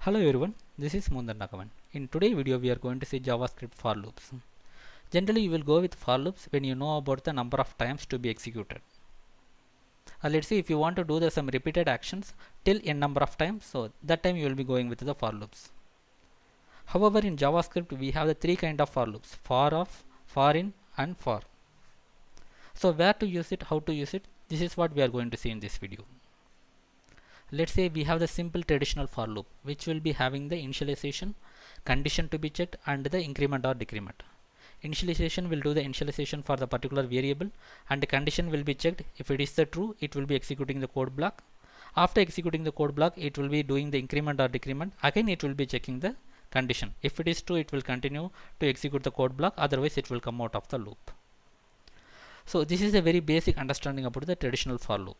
Hello everyone, this is Mundan Nagavan. In today's video we are going to see JavaScript for loops. Generally you will go with for loops when you know about the number of times to be executed. Let's say if you want to do some repeated actions till n number of times, so that time you will be going with the for loops. However, in JavaScript we have the three kind of for loops: for of, for in and for. So where to use it, how to use it, this is what we are going to see in this video. Let's say we have the simple traditional for loop which will be having the initialization, condition to be checked and the increment or decrement. Initialization will do the initialization for the particular variable and the condition will be checked. If it is the true, it will be executing the code block. After executing the code block, it will be doing the increment or decrement. Again it will be checking the condition. If it is true, it will continue to execute the code block, otherwise it will come out of the loop. So this is a very basic understanding about the traditional for loop.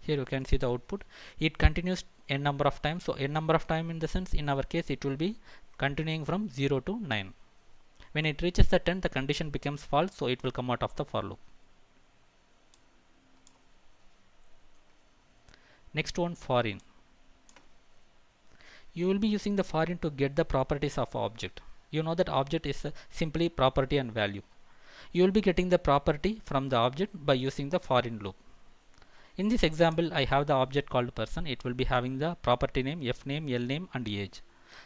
Here you can see the output. It continues n number of times. So n number of time in the sense, in our case it will be continuing from 0 to 9. When it reaches the 10, the condition becomes false, so it will come out of the for loop. Next one, for in. You will be using the for in to get the properties of object. You know that object is simply property and value. You will be getting the property from the object by using the for in loop. In this example, I have the object called person. It will be having the property name, f name, l name and age,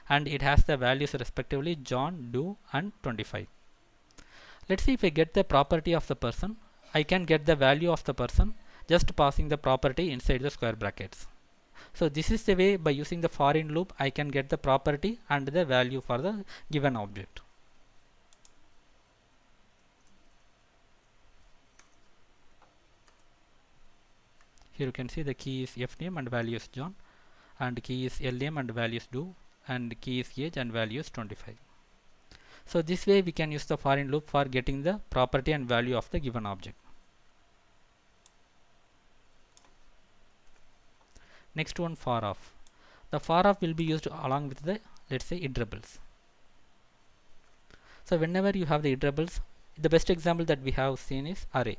and it has the values respectively John, do and 25. Let's see if I get the property of the person. I can get the value of the person just passing the property inside the square brackets. So this is the way, by using the for in loop I can get the property and the value for the given object. Here you can see the key is f name and value is John, and key is l name and value is do, and key is age and value is 25. So this way we can use the for in loop for getting the property and value of the given object. Next one, for of. The for of will be used along with the, let's say, iterables. So whenever you have the iterables, the best example that we have seen is array.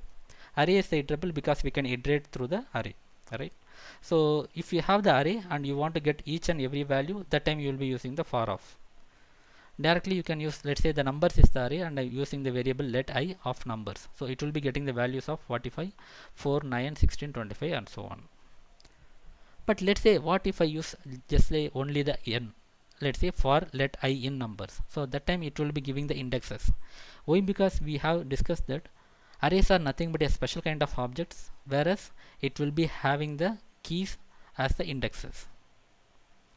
Array is the iterable because we can iterate through the array, right? So if you have the array and you want to get each and every value, that time you will be using the for of. Directly you can use, let's say the numbers is the array and I'm using the variable let I of numbers. So it will be getting the values of 45, 4, 9, 16, 25 and so on. But let's say what if I use just say only the n, let's say for let I in numbers. So that time it will be giving the indexes. Why? Because we have discussed that arrays are nothing but a special kind of objects, whereas it will be having the keys as the indexes.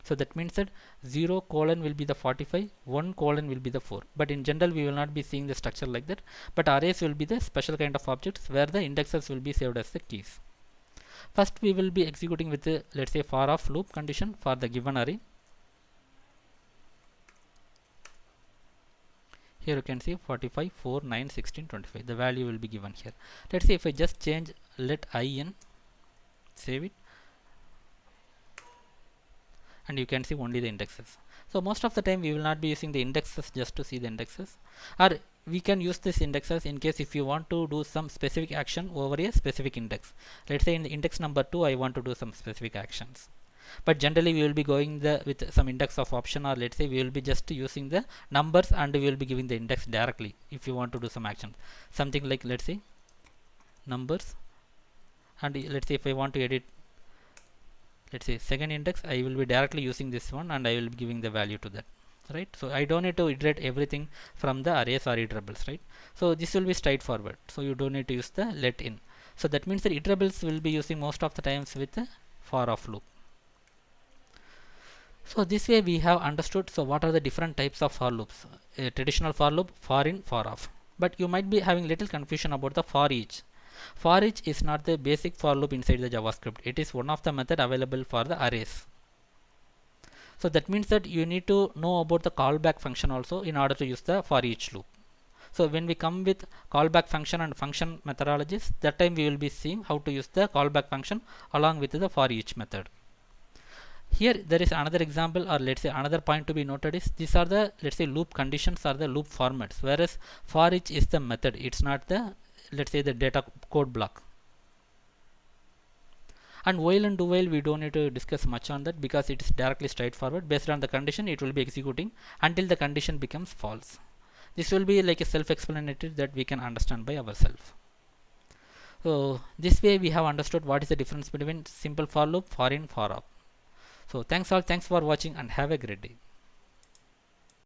So that means that 0 colon will be the 45, 1 colon will be the 4. But in general we will not be seeing the structure like that. But arrays will be the special kind of objects where the indexes will be saved as the keys. First we will be executing with the, let's say, for of loop condition for the given array. Here you can see 45, 4, 9, 16, 25. The value will be given here. Let's say if I just change let I in, save it, and you can see only the indexes. So most of the time we will not be using the indexes just to see the indexes, or we can use this indexes in case if you want to do some specific action over a specific index. Let's say in the index number 2 I want to do some specific actions. But generally we will be going with some index of option, or let's say we will be just using the numbers and we will be giving the index directly if you want to do some action. Something like, let's say, numbers, and let's say if I want to edit, let's say second index, I will be directly using this one and I will be giving the value to that, right? So I don't need to iterate everything from the arrays or iterables, right? So this will be straightforward, so you don't need to use the let in. So that means that iterables will be using most of the times with the for of loop. So this way we have understood, so what are the different types of for loops: a traditional for loop, for in, for of. But you might be having little confusion about the for each. For each is not the basic for loop inside the JavaScript. It is one of the method available for the arrays. So that means that you need to know about the callback function also in order to use the for each loop. So when we come with callback function and function methodologies, that time we will be seeing how to use the callback function along with the for each method. Here there is another example, or let's say another point to be noted is these are the, let's say, loop conditions or the loop formats, whereas for each is the method, it's not the, let's say, the data code block. And while and do while, we don't need to discuss much on that because it is directly straightforward. Based on the condition, it will be executing until the condition becomes false. This will be like a self-explanatory that we can understand by ourselves. So this way we have understood what is the difference between simple for loop, for in, for out. So thanks all, thanks for watching and have a great day.